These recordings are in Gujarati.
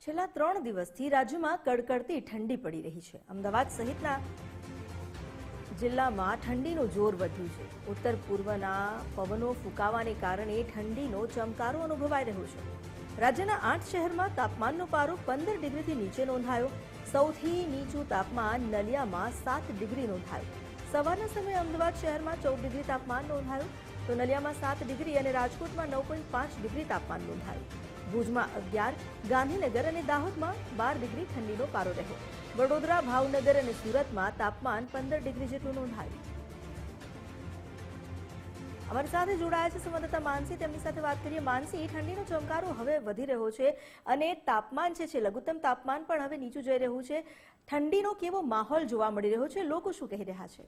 છેલ્લા 3 દિવસથી રાજ્યમાં કડકડતી ઠંડી પડી રહી છે। અમદાવાદ સહિતના જિલ્લામાં ઠંડીનું જોર વધ્યું છે। ઉત્તર પૂર્વના પવનો ફૂંકાવાને કારણે ઠંડીનો ચમકારો અનુભવાઈ રહ્યો છે। રાજ્યના 8 શહેરમાં તાપમાનનો પારો 15 ડિગ્રીથી નીચે નોંધાયો। સૌથી નીચું તાપમાન નલિયામાં 7 ડિગ્રી નોંધાયું। સવારના સમયે અમદાવાદ શહેરમાં 14 ડિગ્રી તાપમાન નોંધાયું તો નલિયામાં 7 ડિગ્રી અને રાજકોટમાં 9.5 ડિગ્રી તાપમાન નોંધાયું। ભુજમાં 11, ગાંધીનગર અને દાહોદમાં 12 ડિગ્રી ઠંડીનો પારો રહ્યો। વડોદરા, ભાવનગર અને સુરતમાં તાપમાન 15 ડિગ્રી જેટલું નોંધાયું। અમારી સાથે જોડાયા છે સંવાદદાતા માનસી, તેમની સાથે વાત કરીએ। માનસી, ઠંડીનો ચમકારો હવે વધી રહ્યો છે અને તાપમાન છે લઘુત્તમ તાપમાન પણ હવે નીચું જઈ રહ્યું છે। ઠંડીનો કેવો માહોલ જોવા મળી રહ્યો છે? લોકો શું કહી રહ્યા છે?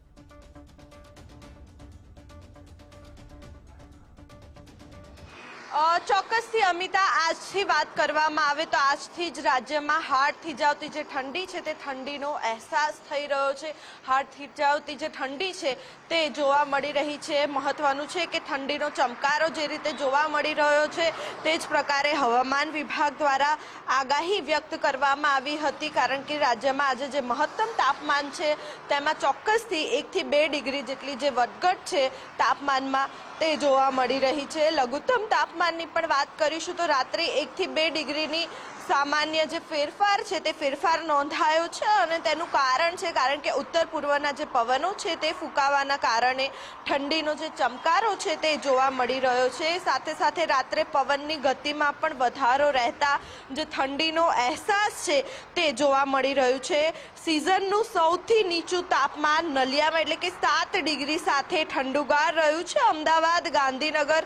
ચોક્કસથી અમિતા, આજથી વાત કરવામાં આવે તો આજથી જ રાજ્યમાં હાડ થીજાવતી જે ઠંડી છે તે ઠંડીનો અહેસાસ થઈ રહ્યો છે। હાડ થીજાવતી જે ઠંડી છે તે જોવા મળી રહી છે। મહત્વનું છે કે ઠંડીનો ચમકારો જે રીતે જોવા મળી રહ્યો છે તે જ પ્રકારે હવામાન વિભાગ દ્વારા આગાહી વ્યક્ત કરવામાં આવી હતી, કારણ કે રાજ્યમાં આજે જે મહત્તમ તાપમાન છે તેમાં ચોક્કસથી 1 થી 2 ડિગ્રી જેટલી જે વધઘટ છે તાપમાનમાં તે જોવા મળી રહી છે। લઘુત્તમ તાપમાનની પણ વાત કરીશું તો રાત્રે 1 થી 2 ડિગ્રીની સામાન્ય જે ફેરફાર છે તે ફેરફાર નોંધાયો છે અને તેનું કારણ છે કારણ કે ઉત્તર પૂર્વના જે પવનો છે તે ફૂંકાવાના કારણે ઠંડીનો જે ચમકારો છે તે જોવા મળી રહ્યો છે। સાથે સાથે રાત્રે પવનની ગતિમાં પણ વધારો રહેતા જે ઠંડીનો અહેસાસ છે તે જોવા મળી રહ્યું છે। સિઝનનું સૌથી નીચું તાપમાન નલિયામાં એટલે કે 7 ડિગ્રી સાથે ઠંડુગાર રહ્યું છે। અમદાવાદ, ગાંધીનગર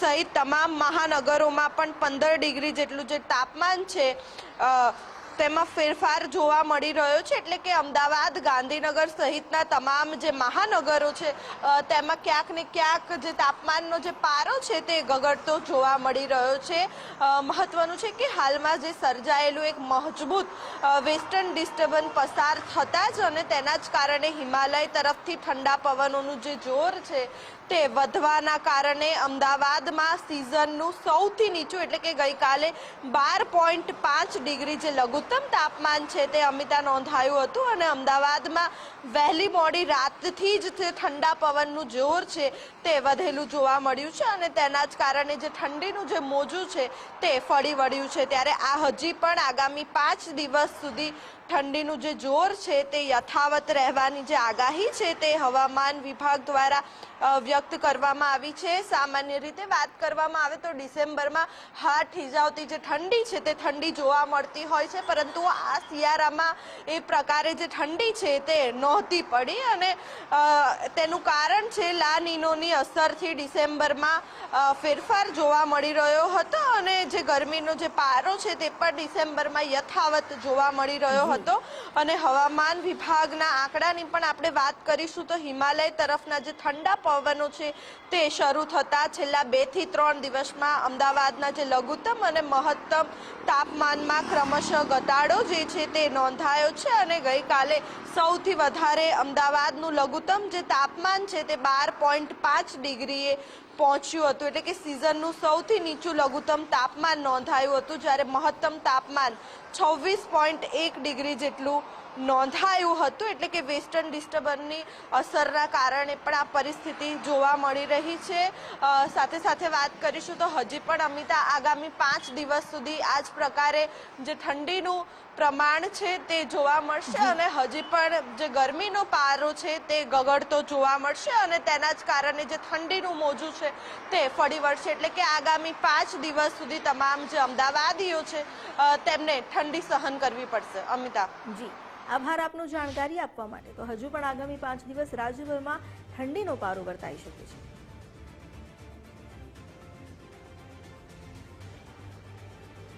સહિત તમામ મહાનગરોમાં પણ 15 ડિગ્રી જેટલું જે તાપમાન છે તેમાં ફેરફાર જોવા મળી રહ્યો છે, એટલે કે અમદાવાદ, ગાંધીનગર સહિતના તમામ જે મહાનગરો છે તેમાં ક્યાંક ને ક્યાંક જે તાપમાનનો જે પારો છે તે ગગડતો જોવા મળી રહ્યો છે। મહત્વનું છે કે હાલમાં જે સર્જાયેલું એક મજબૂત વેસ્ટર્ન ડિસ્ટર્બન્સ પસાર થતા જ અને તેના જ કારણે હિમાલય તરફથી ઠંડા પવનોનું જે જોર છે તે વધવાના કારણે અમદાવાદમાં સિઝનનું સૌથી નીચું એટલે કે ગઈકાલે 12.5 ડિગ્રી જે લઘુત્તમ તાપમાન છે તે અમિતા નોંધાયું હતું અને અમદાવાદમાં વહેલી મોડી રાતથી જ તે ઠંડા પવનનું જોર છે તે વધેલું જોવા મળ્યું છે અને તેના જ કારણે જે ઠંડીનું જે મોજું છે તે ફરી વળ્યું છે। ત્યારે આ હજી પણ આગામી 5 દિવસ સુધી ઠંડીનું જે જોર છે તે યથાવત રહેવાની જે આગાહી છે તે હવામાન વિભાગ દ્વારા વ્યક્ત કરવામાં આવી છે। સામાન્ય રીતે વાત કરવામાં આવે તો ડિસેમ્બરમાં હાડ થીજાવતી જે ઠંડી છે તે ઠંડી જોવા મળતી હોય છે, પરંતુ આ શિયાળામાં એ પ્રકારે જે ઠંડી છે તે નહોતી પડી અને તેનું કારણ છે લા નીનોની અસરથી ડિસેમ્બરમાં ફેરફાર જોવા મળી રહ્યો હતો અને જે ગરમીનો જે પારો છે તે પણ ડિસેમ્બરમાં યથાવત જોવા મળી રહ્યો હતો અને હવામાન વિભાગના આંકડાની પણ આપણે વાત કરીશું તો હિમાલય તરફના જે ઠંડા પવનો છે તે શરૂ થતા છેલ્લા 2 થી 3 દિવસમાં અમદાવાદના જે લઘુત્તમ અને મહત્તમ તાપમાનમાં ક્રમશઃ ઘટાડો જે છે તે નોંધાયો છે અને ગઈકાલે સૌથી વધારે અમદાવાદનું લઘુત્તમ જે તાપમાન છે તે 12.5 ડિગ્રીએ પહોંચ્યું હતું, એટલે કે સિઝનનું સૌથી નીચું લઘુત્તમ તાપમાન નોંધાયું હતું, જ્યારે મહત્તમ તાપમાન 26.1 ડિગ્રી જેટલું નોંધાયું હતું। એટલે કે વેસ્ટર્ન ડિસ્ટર્બન્સની અસરના કારણે પણ આ પરિસ્થિતિ જોવા મળી રહી છે। સાથે સાથે વાત કરીશું તો હજી પણ અમિતા આગામી 5 દિવસ સુધી આ જ પ્રકારે જે ઠંડીનું પ્રમાણ છે તે જોવા મળશે અને હજી પણ જે ગરમીનો પારો છે તે ગગડતો જોવા મળશે અને તેના જ કારણે જે ઠંડીનું મોજું છે તે ફરી વળશે। એટલે કે આગામી 5 દિવસ સુધી તમામ જે અમદાવાદીઓ છે તેમને ઠંડી સહન કરવી પડશે। અમિતા જી, આભાર આપનો જાણકારી આપવા માટે। તો હજુ પણ આગામી 5 દિવસ રાજ્યભરમાં ઠંડીનો પારો વર્તાઈ શકે છે।